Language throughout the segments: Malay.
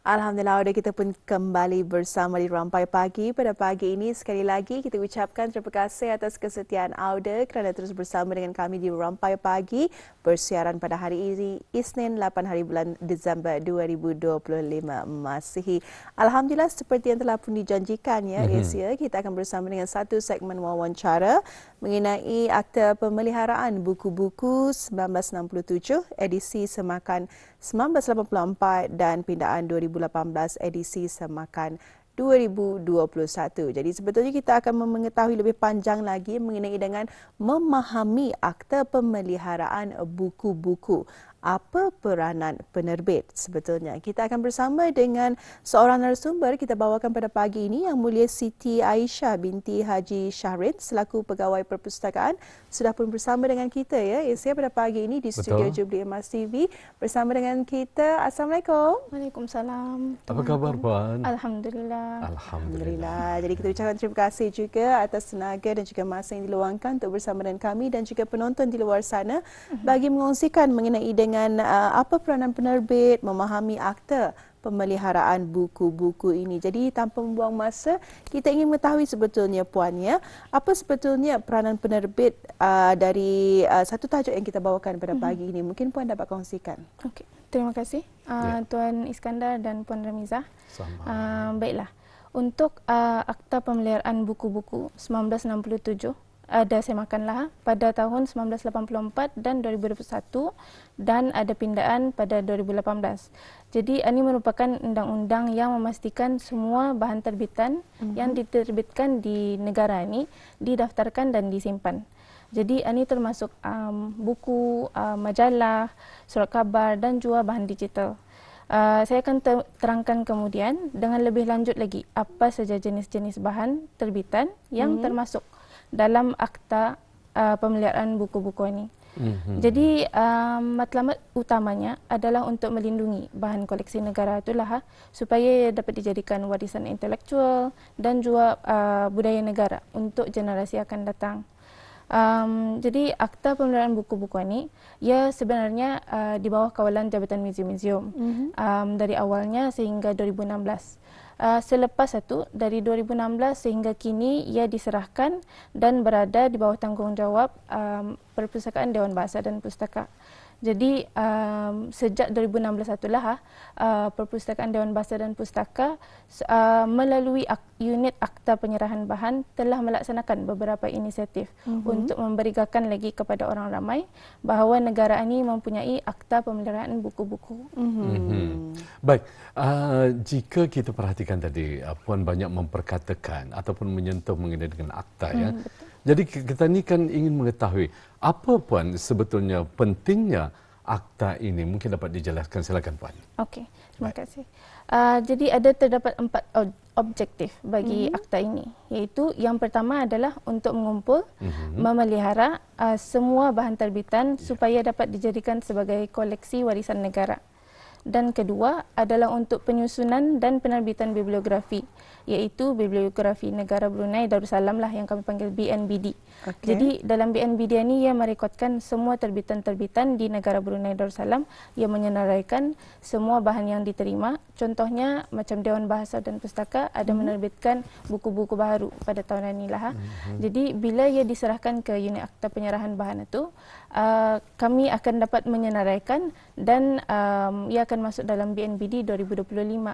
Alhamdulillah, audio kita pun kembali bersama di Rampai Pagi. Pada pagi ini, sekali lagi kita ucapkan terima kasih atas kesetiaan audio kerana terus bersama dengan kami di Rampai Pagi, bersiaran pada hari ini, Isnin 8 hari bulan Disember 2025 Masihi. Alhamdulillah, seperti yang telah pun dijanjikan ya, Asia, kita akan bersama dengan satu segmen wawancara mengenai Akta Pemeliharaan Buku-Buku 1967 edisi semakan 1984 dan pindaan 2018 edisi semakan 2021. Jadi sebetulnya kita akan mengetahui lebih panjang lagi mengenai dengan memahami Akta Pemeliharaan Buku-Buku. Apa peranan penerbit sebetulnya? Kita akan bersama dengan seorang narasumber kita bawakan pada pagi ini, Yang Mulia Siti Aisyah binti Haji Syahrin selaku Pegawai Perpustakaan sudah pun bersama dengan kita ya. Saya pada pagi ini di studio Jubilee Emas TV bersama dengan kita. Assalamualaikum. Waalaikumsalam. Apa khabar Puan? Alhamdulillah. Alhamdulillah. Jadi kita ucapkan terima kasih juga atas tenaga dan juga masa yang diluangkan untuk bersama dengan kami dan juga penonton di luar sana bagi mengongsikan mengenai dengan apa peranan penerbit memahami Akta Pemeliharaan Buku-Buku ini. Jadi tanpa membuang masa, kita ingin mengetahui sebetulnya Puan ya, apa sebetulnya peranan penerbit dari satu tajuk yang kita bawakan pada pagi ini. Mungkin Puan dapat kongsikan. Okey, terima kasih Tuan Iskandar dan Puan Ramizah. Baiklah, untuk Akta Pemeliharaan Buku-Buku 1967 ada semakanlah pada tahun 1984 dan 2021 dan ada pindaan pada 2018. Jadi ini merupakan undang-undang yang memastikan semua bahan terbitan yang diterbitkan di negara ini didaftarkan dan disimpan. Jadi ini termasuk buku, majalah, surat khabar dan juga bahan digital. Saya akan terangkan kemudian dengan lebih lanjut lagi apa saja jenis-jenis bahan terbitan yang termasuk dalam Akta Pemeliharaan Buku-Buku ini. Jadi matlamat utamanya adalah untuk melindungi bahan koleksi negara itulah supaya dapat dijadikan warisan intelektual dan juga budaya negara untuk generasi akan datang. Jadi Akta Pemeliharaan Buku-Buku ini ya sebenarnya di bawah kawalan Jabatan Museum-Museum dari awalnya sehingga 2016. Selepas itu dari 2016 sehingga kini ia diserahkan dan berada di bawah tanggungjawab Perpustakaan Dewan Bahasa dan Pustaka. Jadi sejak 2016 itulah Perpustakaan Dewan Bahasa dan Pustaka melalui unit Akta Penyerahan Bahan telah melaksanakan beberapa inisiatif untuk memberikan lagi kepada orang ramai bahawa negara ini mempunyai Akta Pemeliharaan Buku-Buku. Baik, jika kita perhatikan tadi Puan banyak memperkatakan ataupun menyentuh mengenai dengan akta ya. Betul. Jadi kita ini kan ingin mengetahui apa Puan sebetulnya pentingnya akta ini, mungkin dapat dijelaskan, silakan Puan. Okey, terima kasih. Jadi terdapat 4 objektif bagi akta ini, iaitu yang pertama adalah untuk mengumpul, memelihara semua bahan terbitan supaya dapat dijadikan sebagai koleksi warisan negara. Dan kedua adalah untuk penyusunan dan penerbitan bibliografi, iaitu Bibliografi Negara Brunei Darussalam lah yang kami panggil BNBD. Jadi dalam BNBD ini ia merekodkan semua terbitan-terbitan di negara Brunei Darussalam yang menyenaraikan semua bahan yang diterima. Contohnya macam Dewan Bahasa dan Pustaka ada menerbitkan buku-buku baru pada tahun ini lah. Jadi bila ia diserahkan ke unit Akta Penyerahan Bahan itu, kami akan dapat menyenaraikan dan ia akan masuk dalam BNBD 2025.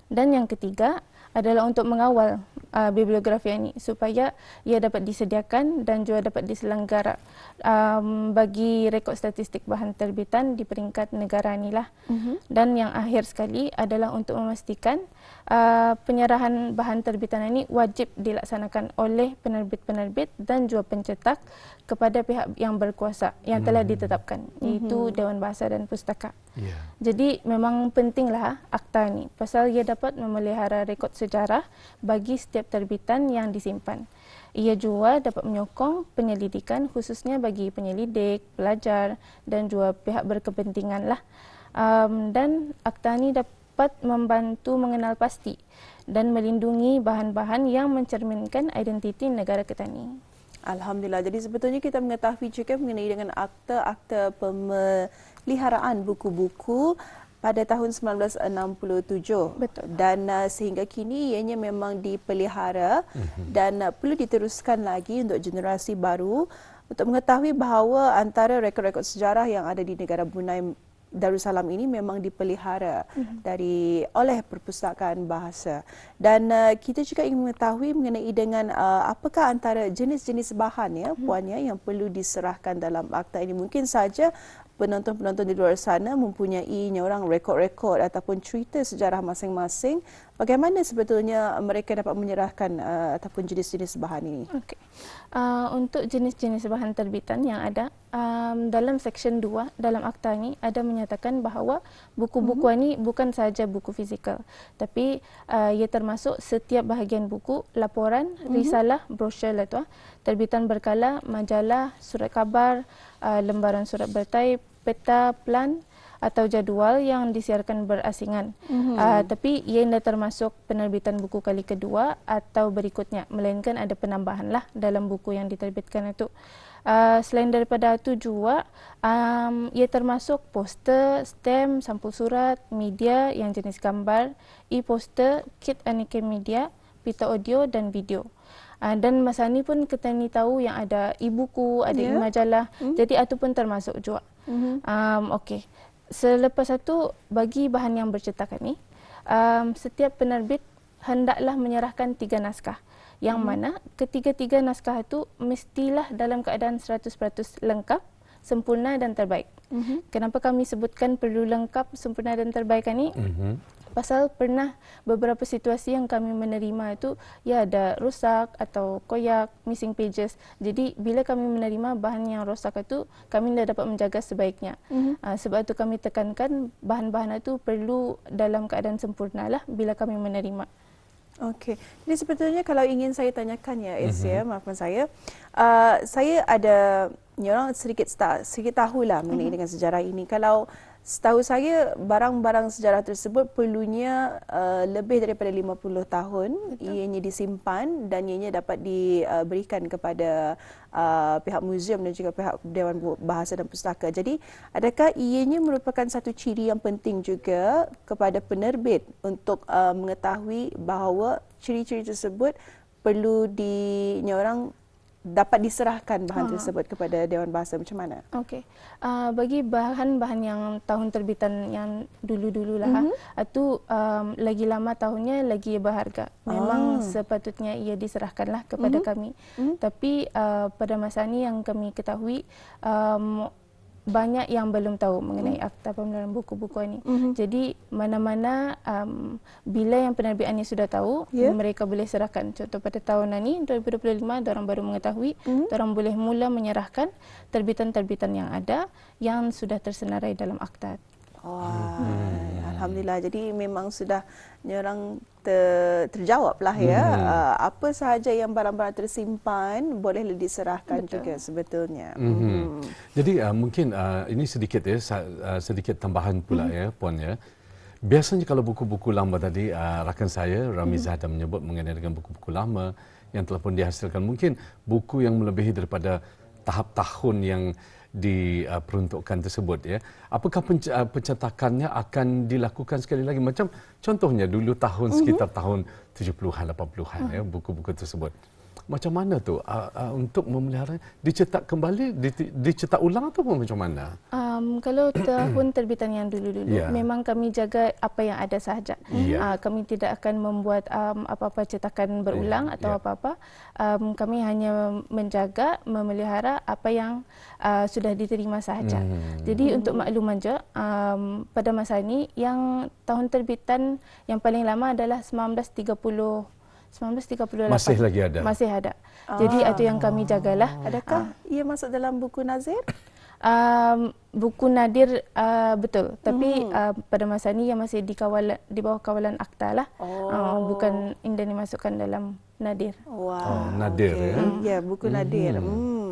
Dan yang ketiga adalah untuk mengawal bibliografi ini supaya ia dapat disediakan dan juga dapat diselenggara bagi rekod statistik bahan terbitan di peringkat negara inilah. Dan yang akhir sekali adalah untuk memastikan penyerahan bahan terbitan ini wajib dilaksanakan oleh penerbit-penerbit dan juga pencetak kepada pihak yang berkuasa yang telah ditetapkan, iaitu Dewan Bahasa dan Pustaka. Jadi memang pentinglah akta ini pasal ia dapat memelihara rekod sejarah bagi setiap terbitan yang disimpan. Ia juga dapat menyokong penyelidikan khususnya bagi penyelidik, pelajar dan juga pihak berkepentingan lah. Dan akta ini dapat membantu mengenal pasti dan melindungi bahan-bahan yang mencerminkan identiti negara kita ini. Alhamdulillah. Jadi sebetulnya kita mengetahui juga mengenai dengan akta-akta pemeliharaan buku-buku pada tahun 1967. Betul. Dan sehingga kini ianya memang dipelihara dan perlu diteruskan lagi untuk generasi baru untuk mengetahui bahawa antara rekod-rekod sejarah yang ada di negara Brunei Darussalam ini memang dipelihara oleh Perpustakaan Bahasa. Dan kita juga ingin mengetahui mengenai dengan apakah antara jenis-jenis bahan ya puannya yang perlu diserahkan dalam akta ini. Mungkin saja penonton-penonton di luar sana mempunyai orang rekod-rekod ataupun cerita sejarah masing-masing. Bagaimana sebetulnya mereka dapat menyerahkan ataupun jenis-jenis bahan ini? Okey. Untuk jenis-jenis bahan terbitan yang ada dalam Seksyen 2 dalam akta ini ada menyatakan bahawa buku-buku ini bukan sahaja buku fizikal, tapi ia termasuk setiap bahagian buku, laporan, risalah, brosur lah tu, terbitan berkala, majalah, surat khabar, lembaran surat bertai, peta, plan atau jadual yang disiarkan berasingan. Tapi ia tidak termasuk penerbitan buku kali kedua atau berikutnya, melainkan ada penambahan lah dalam buku yang diterbitkan itu. Selain daripada itu juga, ia termasuk poster, stem, sampul surat, media yang jenis gambar, e-poster, kit aneka media, pita audio dan video. Dan masa ni pun kita ni tahu yang ada e-buku, ada e-majalah. Jadi itu pun termasuk juga. Okey. Selepas itu, bagi bahan yang bercetakan ni, setiap penerbit hendaklah menyerahkan 3 naskah. Yang mana ketiga-tiga naskah itu mestilah dalam keadaan 100% lengkap, sempurna dan terbaik. Kenapa kami sebutkan perlu lengkap, sempurna dan terbaik ni? Pasal pernah beberapa situasi yang kami menerima itu ya ada rosak atau koyak, missing pages. Jadi bila kami menerima bahan yang rosak itu, kami tidak dapat menjaga sebaiknya. Sebab itu kami tekankan bahan-bahan itu perlu dalam keadaan sempurna lah bila kami menerima. Okey. Jadi sebetulnya kalau ingin saya tanyakan ya, ya, maafkan saya ada orang sedikit tahulah mengenai dengan sejarah ini. Kalau setahu saya barang-barang sejarah tersebut perlunya lebih daripada 50 tahun. Ianya disimpan dan ianya dapat diberikan kepada pihak muzium dan juga pihak Dewan Bahasa dan Pustaka. Jadi adakah ianya merupakan satu ciri yang penting juga kepada penerbit untuk mengetahui bahawa ciri-ciri tersebut perlu orang dapat diserahkan bahan tersebut kepada Dewan Bahasa? Macam mana? Okey. Bagi bahan-bahan yang tahun terbitan yang dulu-dululah, itu lagi lama tahunnya lagi berharga. Memang sepatutnya ia diserahkanlah kepada kami. Tapi pada masa ini yang kami ketahui banyak yang belum tahu mengenai akta pemeliharaan buku-buku ini. Jadi mana-mana bila yang penerbit ini sudah tahu, mereka boleh serahkan. Contoh pada tahun ini 2025 orang baru mengetahui, orang boleh mula menyerahkan terbitan-terbitan yang ada yang sudah tersenarai dalam akta. Alhamdulillah. Jadi memang sudah orang terjawablah ya. Apa sahaja yang barang-barang tersimpan boleh diserahkan juga sebetulnya. Jadi mungkin ini sedikit ya, sedikit tambahan pula ya Puan ya. Biasanya kalau buku-buku lama tadi, rakan saya Ramizah ada menyebut mengenai dengan buku-buku lama yang telah pun dihasilkan, mungkin buku yang melebihi daripada tahap tahun yang diperuntukkan tersebut ya. Apakah pencetakannya akan dilakukan sekali lagi macam contohnya dulu tahun sekitar tahun 70-an 80-an ya buku-buku tersebut. Macam mana tu untuk memelihara, dicetak kembali, dicetak ulang atau macam mana? Kalau tahun terbitan yang dulu-dulu memang kami jaga apa yang ada sahaja. Kami tidak akan membuat apa-apa cetakan berulang atau apa-apa. Kami hanya menjaga, memelihara apa yang sudah diterima sahaja. Jadi untuk makluman je, pada masa ini yang tahun terbitan yang paling lama adalah 1938. Masih lagi ada? Masih ada. Jadi itu yang kami jagalah. Adakah ia masuk dalam buku Nazir? Buku Nadir betul. Tapi pada masa ini ia masih di bawah kawalan akta lah. Bukan indah dimasukkan dalam Nadir. Nadir ya? Ya, buku Nadir.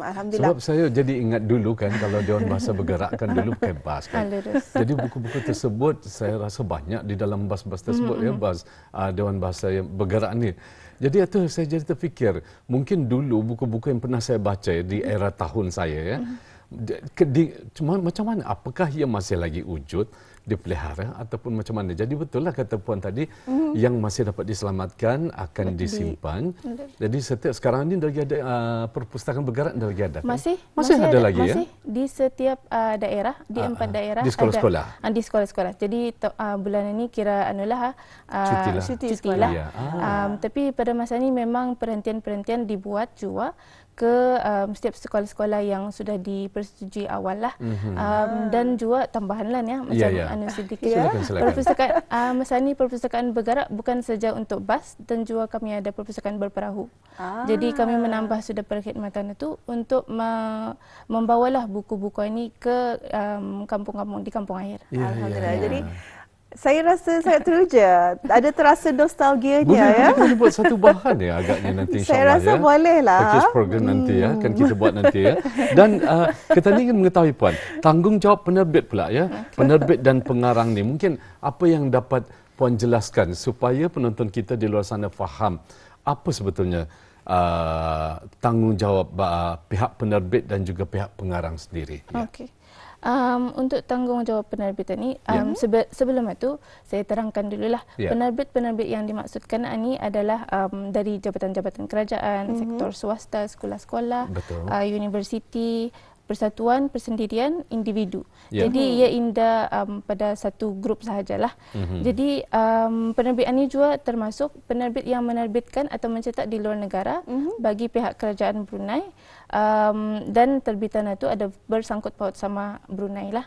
Alhamdulillah. Sebab saya jadi ingat dulu kan kalau Dewan Bahasa bergerak kan dulu pakai bas kan. Jadi buku-buku tersebut saya rasa banyak di dalam bas-bas tersebut ya, bas Dewan Bahasa yang bergerak ni. Jadi itu saya jadi terfikir, mungkin dulu buku-buku yang pernah saya baca di era tahun saya ya, macam mana? Apakah ia masih lagi wujud? dipelihara ataupun macam mana. Jadi betul lah kata Puan tadi, yang masih dapat diselamatkan akan disimpan. Jadi setiap sekarang ini lagi ada perpustakaan bergerak lagi ada. Masih ada lagi masih di setiap daerah, di 4 daerah di sekolah-sekolah. Di sekolah-sekolah. Jadi bulan ini kira cuti lah. Ya. Tapi pada masa ini memang perhentian-perhentian dibuat juga ke setiap sekolah-sekolah yang sudah dipersetujui awal lah. Dan juga tambahan lah ya, macam sedikit. Perpustakaan masa ini perpustakaan bergerak bukan saja untuk bas dan juga kami ada perpustakaan berperahu. Jadi kami menambah sudah perkhidmatan itu untuk membawalah buku-buku ini ke kampung-kampung di kampung akhir. Alhamdulillah. Jadi saya rasa sangat teruja. Ada terasa nostalgianya ya. Boleh buat satu bahan ya agaknya nanti insya-Allah. Saya rasa boleh lah. Package program nanti ya, akan kita buat nanti ya. Dan kita ingin mengetahui Puan, tanggungjawab penerbit pula ya. Penerbit dan pengarang ni mungkin apa yang dapat Puan jelaskan supaya penonton kita di luar sana faham apa sebetulnya tanggungjawab pihak penerbit dan juga pihak pengarang sendiri. Okey. Untuk tanggungjawab penerbitan ini, sebelum itu saya terangkan dululah. Penerbit-penerbit yang dimaksudkan ini adalah dari jabatan-jabatan kerajaan, sektor swasta, sekolah-sekolah, universiti, persatuan, persendirian, individu. Jadi ia indah pada satu grup sahajalah. Jadi penerbit ini juga termasuk penerbit yang menerbitkan atau mencetak di luar negara bagi pihak kerajaan Brunei. Dan terbitan itu ada bersangkut paut sama Brunei lah.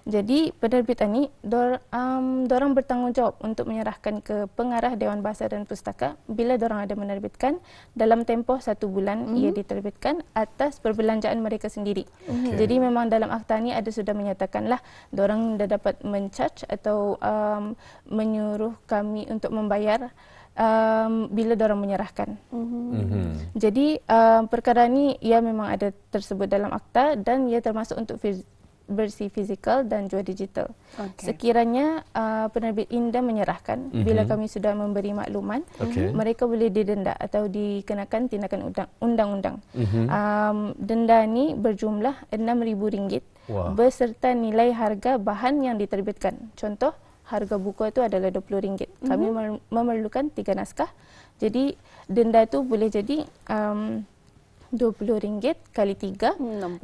Jadi penerbit ini dorang bertanggungjawab untuk menyerahkan ke pengarah Dewan Bahasa dan Pustaka bila dorang ada menerbitkan dalam tempoh 1 bulan ia diterbitkan atas perbelanjaan mereka sendiri. Jadi memang dalam akta ini ada sudah menyatakanlah dorang dah dapat mencharge atau menyuruh kami untuk membayar bila dorang menyerahkan. Jadi perkara ini ia memang ada tersebut dalam akta dan ia termasuk untuk versi fizikal dan juga digital. Sekiranya penerbit indah menyerahkan bila kami sudah memberi makluman, mereka boleh didenda atau dikenakan tindakan undang-undang. Denda ini berjumlah RM6,000 beserta nilai harga bahan yang diterbitkan. Contoh, harga buku itu adalah RM20. Kami memerlukan 3 naskah. Jadi denda itu boleh jadi RM20 kali 3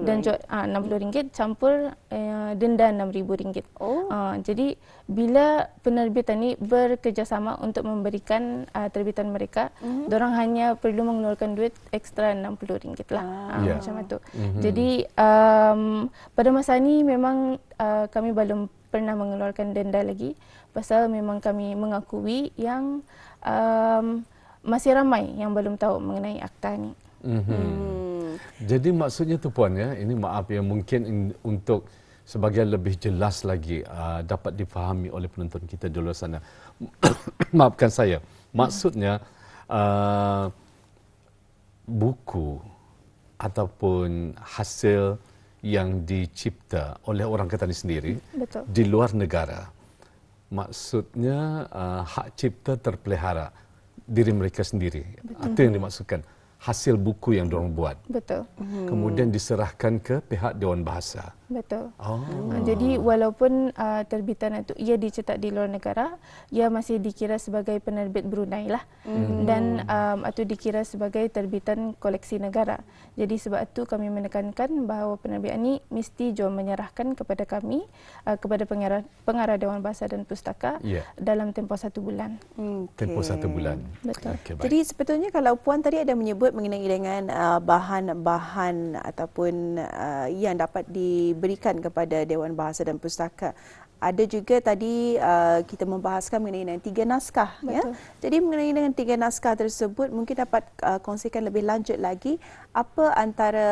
dan RM60 campur denda RM6,000. Jadi bila penerbit ini bekerjasama untuk memberikan terbitan mereka, dorang hanya perlu mengeluarkan duit ekstra RM60 lah. Macam itu. Jadi pada masa ini memang kami belum pernah mengeluarkan denda lagi pasal memang kami mengakui yang masih ramai yang belum tahu mengenai akta ini. Jadi maksudnya tu Puan ya, ini maaf ya mungkin untuk sebagian lebih jelas lagi dapat difahami oleh penonton kita di luar sana. Maafkan saya. Maksudnya buku ataupun hasil yang dicipta oleh orang Ketan sendiri di luar negara. Maksudnya hak cipta terpelihara diri mereka sendiri. Itu yang dimaksudkan. Hasil buku yang diorang buat. Kemudian diserahkan ke pihak Dewan Bahasa. Jadi walaupun terbitan itu ia dicetak di luar negara, ia masih dikira sebagai penerbit Brunei lah. Dan atau dikira sebagai terbitan koleksi negara. Jadi sebab itu kami menekankan bahawa penerbit ini mesti juga menyerahkan kepada kami, kepada pengarah Dewan Bahasa dan Pustaka dalam tempoh 1 bulan. Tempoh 1 bulan. Jadi sebetulnya kalau Puan tadi ada menyebut mengenai dengan bahan-bahan ataupun yang dapat diberikan kepada Dewan Bahasa dan Pustaka. Ada juga tadi kita membahaskan mengenai dengan 3 naskah. Ya? Jadi mengenai dengan 3 naskah tersebut mungkin dapat kongsikan lebih lanjut lagi apa antara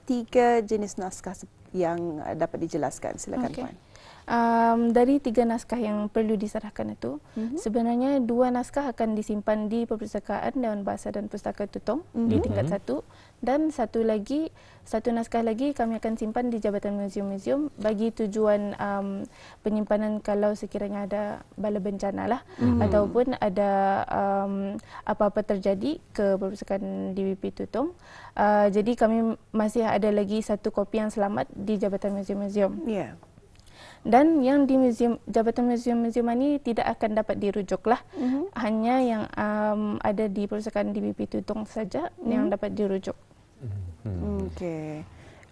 3 jenis naskah yang dapat dijelaskan. Silakan Puan. Dari 3 naskah yang perlu diserahkan itu, sebenarnya 2 naskah akan disimpan di Perpustakaan Dewan Bahasa dan Pustaka Tutong di tingkat 1 dan satu naskah lagi kami akan simpan di Jabatan Museum-Museum bagi tujuan penyimpanan kalau sekiranya ada bala bencana lah ataupun ada apa-apa terjadi ke Perpustakaan DBP Tutong. Jadi kami masih ada lagi 1 kopi yang selamat di Jabatan Museum-Museum. Dan yang di museum, Jabatan Museum-Museum ini tidak akan dapat dirujuk lah. Hanya yang ada di Perpustakaan DBP Tutong saja yang dapat dirujuk. Okey.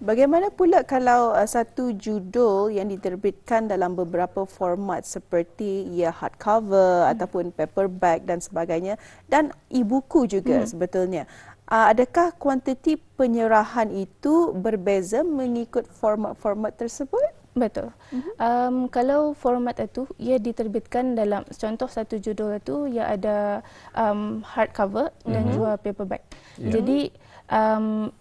Bagaimana pula kalau satu judul yang diterbitkan dalam beberapa format seperti hardcover ataupun paperback dan sebagainya dan e-buku juga sebetulnya. Adakah kuantiti penyerahan itu berbeza mengikut format-format tersebut? Betul. Kalau format itu ia diterbitkan dalam contoh satu judul itu ia ada hardcover dan juga paperback. Jadi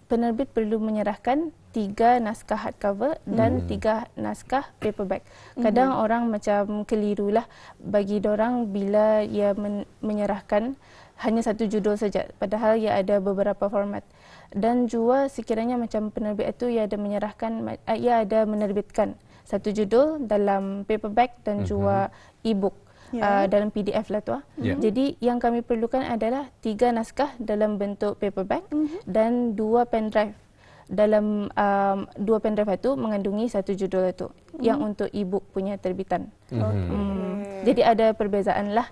penerbit perlu menyerahkan 3 naskah hardcover dan 3 naskah paperback. Kadang orang macam kelirulah bagi dorang bila ia menyerahkan hanya satu judul saja padahal ia ada beberapa format. Dan juga sekiranya macam penerbit itu ia ada menerbitkan satu judul dalam paperback dan juga e-book. Dalam PDF lah tu. Jadi yang kami perlukan adalah 3 naskah dalam bentuk paperback dan 2 pendrive. Dalam 2 pendrive itu mengandungi satu judul itu yang untuk e-book punya terbitan. Jadi ada perbezaan lah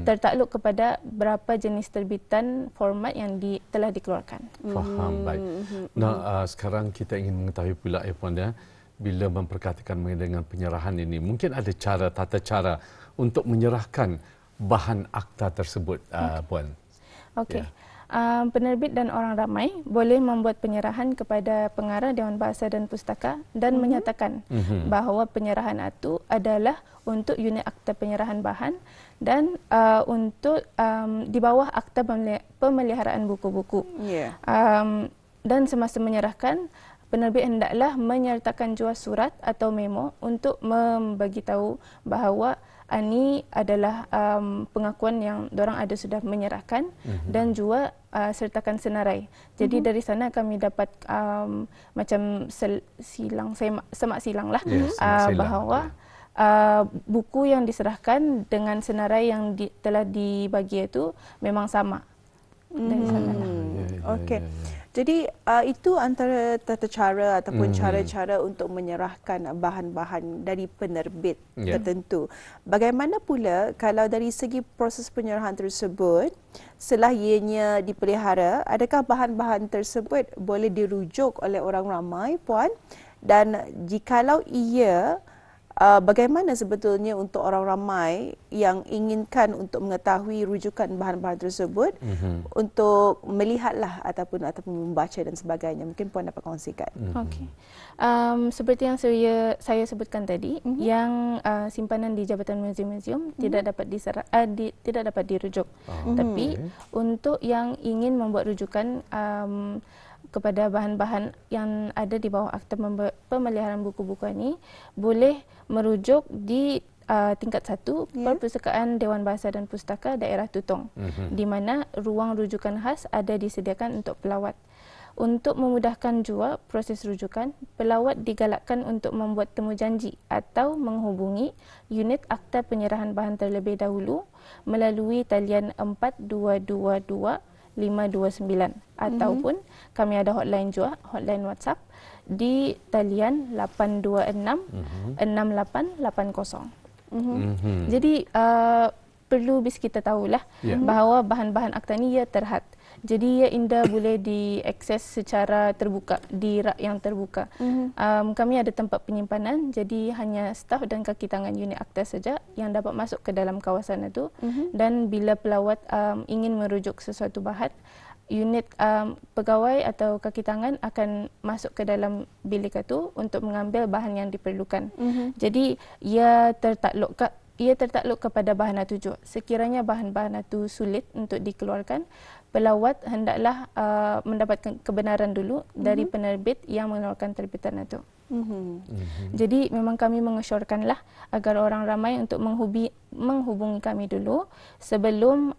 tertakluk kepada berapa jenis terbitan format yang telah dikeluarkan. Faham, baik. Nah, sekarang kita ingin mengetahui pula Puan bila memperkatakan mengenai dengan penyerahan ini, mungkin ada tata cara untuk menyerahkan bahan akta tersebut, Puan. Okey. Penerbit dan orang ramai boleh membuat penyerahan kepada pengarah Dewan Bahasa dan Pustaka dan menyatakan bahawa penyerahan itu adalah untuk unit akta penyerahan bahan dan untuk di bawah akta pemeliharaan buku-buku. Dan semasa menyerahkan, penerbit hendaklah menyertakan jua surat atau memo untuk membagi tahu bahawa ini adalah pengakuan yang dorang ada sudah menyerahkan dan juga sertakan senarai. Jadi dari sana kami dapat macam semak silang lah bahawa buku yang diserahkan dengan senarai yang telah dibagi itu memang sama. Dari sana lah. Okey. Jadi itu antara tata cara ataupun cara-cara untuk menyerahkan bahan-bahan dari penerbit tertentu. Bagaimana pula kalau dari segi proses penyerahan tersebut, setelah ianya dipelihara, adakah bahan-bahan tersebut boleh dirujuk oleh orang ramai, Puan? Dan jikalau ia, bagaimana sebetulnya untuk orang ramai yang inginkan untuk mengetahui rujukan bahan-bahan tersebut untuk melihatlah ataupun membaca dan sebagainya? Mungkin Puan dapat kongsikan. Okey. Seperti yang saya sebutkan tadi, yang simpanan di Jabatan Museum-Museum tidak dapat dirujuk. Tapi untuk yang ingin membuat rujukan kepada bahan-bahan yang ada di bawah Akta Pemeliharaan Buku-Buku ini boleh merujuk di tingkat 1 Perpustakaan Dewan Bahasa dan Pustaka Daerah Tutong, di mana ruang rujukan khas ada disediakan untuk pelawat. Untuk memudahkan juga proses rujukan, pelawat digalakkan untuk membuat temujanji atau menghubungi unit Akta Penyerahan Bahan terlebih dahulu melalui talian 4222 529 ataupun kami ada hotline juga, hotline WhatsApp di talian 826 6880. Jadi perlu kita tahulah bahawa bahan-bahan akta ni ia terhad. Jadi ia indah boleh diakses secara terbuka di rak yang terbuka. Kami ada tempat penyimpanan, jadi hanya staf dan kaki tangan unit akta saja yang dapat masuk ke dalam kawasan itu. Dan bila pelawat ingin merujuk sesuatu bahan, unit pegawai atau kaki tangan akan masuk ke dalam bilik itu untuk mengambil bahan yang diperlukan. Jadi ia tertakluk kepada bahan itu juga. Sekiranya bahan-bahan itu sulit untuk dikeluarkan, pelawat hendaklah mendapatkan kebenaran dulu dari penerbit yang mengeluarkan terbitan itu. Jadi memang kami mengesyorkanlah agar orang ramai untuk menghubungi kami dulu sebelum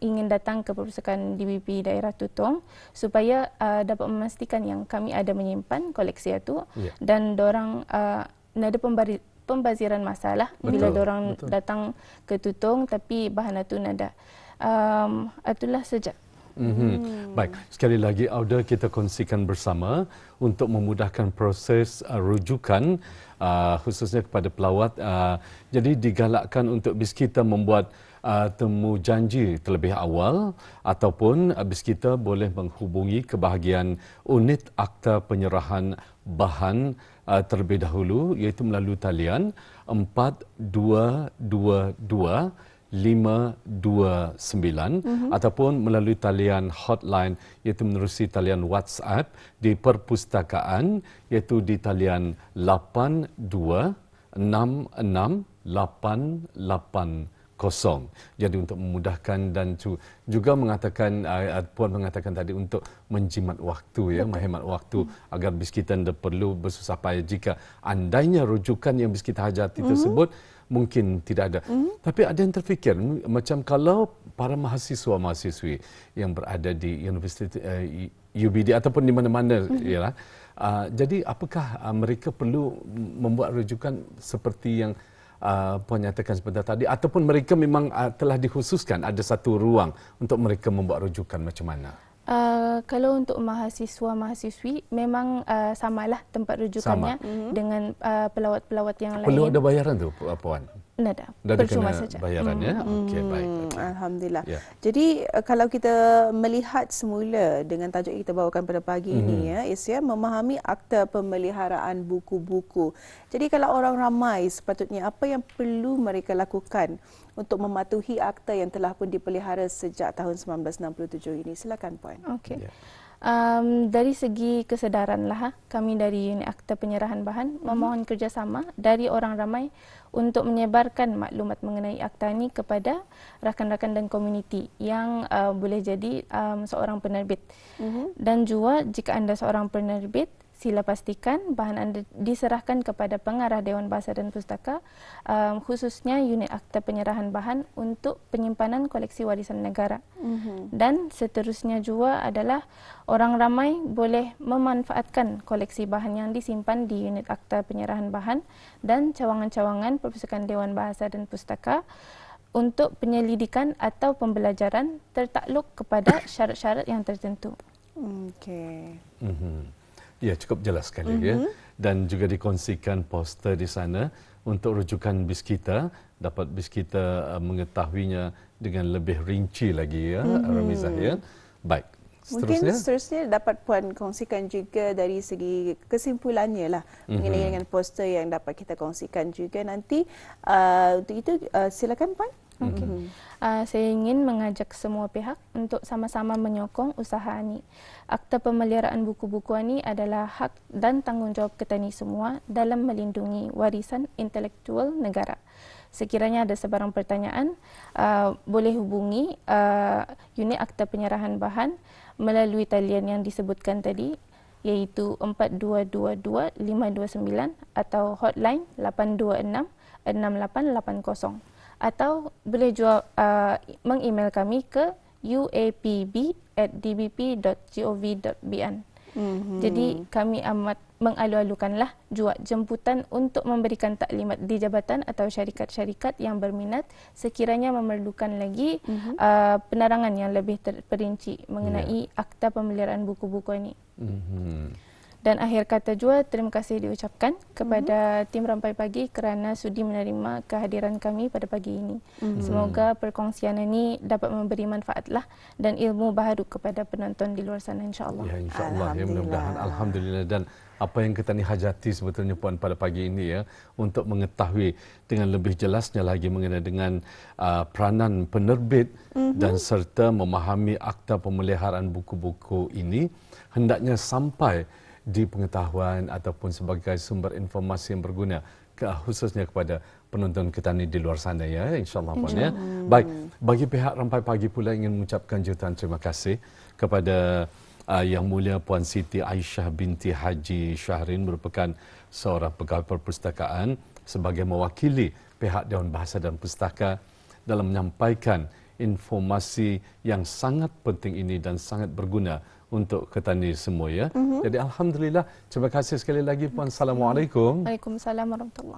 ingin datang ke Perpustakaan DBP Daerah Tutong supaya dapat memastikan yang kami ada menyimpan koleksi itu dan dorang ada pembaziran masalah bila dorang datang ke Tutong tapi bahan itu nada. Itulah saja. Baik, sekali lagi Auda kita kongsikan bersama untuk memudahkan proses rujukan khususnya kepada pelawat. Jadi digalakkan untuk BIS kita membuat temu janji terlebih awal ataupun BIS kita boleh menghubungi ke bahagian unit akta penyerahan bahan terlebih dahulu, iaitu melalui talian 4222 529 ataupun melalui talian hotline iaitu menerusi talian WhatsApp di perpustakaan iaitu di talian 82666880. Jadi untuk memudahkan dan juga mengatakan Puan mengatakan tadi untuk menjimat waktu ya, menghemat waktu agar BIS kita tidak perlu bersusah payah jika andainya rujukan yang BIS kita hajati tersebut mungkin tidak ada. Tapi ada yang terfikir macam kalau para mahasiswa-mahasiswi yang berada di Universiti UBD ataupun di mana-mana ialah jadi apakah mereka perlu membuat rujukan seperti yang Puan nyatakan sebentar tadi ataupun mereka memang telah dikhususkan ada satu ruang untuk mereka membuat rujukan macam mana? Kalau untuk mahasiswa-mahasiswi memang samalah tempat rujukannya dengan pelawat-pelawat yang lain. Perlu ada bayaran tu Puan? Tidak, percuma saja. Bayaran ya. Okey, baik. Okay. Alhamdulillah. Ya. Jadi kalau kita melihat semula dengan tajuk yang kita bawakan pada pagi ini ya, Isya, memahami akta pemeliharaan buku-buku. Jadi kalau orang ramai sepatutnya apa yang perlu mereka lakukan untuk mematuhi akta yang telah pun dipelihara sejak tahun 1967 ini? Silakan Puan. Okey. Ya. Dari segi kesedaranlah kami dari Unit Akta Penyerahan Bahan memohon kerjasama dari orang ramai untuk menyebarkan maklumat mengenai akta ini kepada rakan-rakan dan komuniti yang boleh jadi seorang penerbit. Dan juga jika anda seorang penerbit, sila pastikan bahan anda diserahkan kepada pengarah Dewan Bahasa dan Pustaka, khususnya Unit Akta Penyerahan Bahan untuk penyimpanan koleksi warisan negara. Dan seterusnya juga adalah orang ramai boleh memanfaatkan koleksi bahan yang disimpan di Unit Akta Penyerahan Bahan dan cawangan-cawangan Perpustakaan Dewan Bahasa dan Pustaka untuk penyelidikan atau pembelajaran tertakluk kepada syarat-syarat yang tertentu. Okey. Ya, cukup jelas sekali ya. Dan juga dikongsikan poster di sana untuk rujukan BIS kita, dapat BIS kita mengetahuinya dengan lebih rinci lagi ya, Ramizah ya. Baik. Mungkin seterusnya dapat Puan kongsikan juga dari segi kesimpulannya lah mengenai dengan poster yang dapat kita kongsikan juga nanti. Untuk itu silakan Puan. Okay. Saya ingin mengajak semua pihak untuk sama-sama menyokong usaha ini. Akta pemeliharaan buku-buku ini adalah hak dan tanggungjawab kita ni semua dalam melindungi warisan intelektual negara. Sekiranya ada sebarang pertanyaan, boleh hubungi Unit Akta Penyerahan Bahan melalui talian yang disebutkan tadi, iaitu 4222 529 atau hotline 826 6880. Atau boleh juga meng-email kami ke uapb@dbp.gov.bn. Jadi kami amat mengalu-alukanlah juga jemputan untuk memberikan taklimat di jabatan atau syarikat-syarikat yang berminat sekiranya memerlukan lagi penerangan yang lebih terperinci mengenai akta pemeliharaan buku-buku ini. Dan akhir kata juga terima kasih diucapkan kepada tim Rampai Pagi kerana sudi menerima kehadiran kami pada pagi ini. Semoga perkongsian ini dapat memberi manfaatlah dan ilmu baharu kepada penonton di luar sana, insya-Allah. Ya, insya-Allah. Ya, mudah-mudahan alhamdulillah. Dan apa yang kita ni hajati sebetulnya Puan pada pagi ini ya, untuk mengetahui dengan lebih jelasnya lagi mengenai dengan peranan penerbit dan serta memahami akta pemeliharaan buku-buku ini hendaknya sampai di pengetahuan ataupun sebagai sumber informasi yang berguna khususnya kepada penonton kita ni di luar sana ya, insya-Allah Puan ya. Baik, bagi pihak Rampai Pagi pula ingin mengucapkan jutaan terima kasih kepada Yang Mulia Puan Siti Aisyah binti Haji Syahrin, merupakan seorang pegawai perpustakaan sebagai mewakili pihak Dewan Bahasa dan Pustaka dalam menyampaikan informasi yang sangat penting ini dan sangat berguna untuk ketani semua ya. Jadi alhamdulillah, terima kasih sekali lagi Puan. Assalamualaikum. Waalaikumsalam warahmatullahi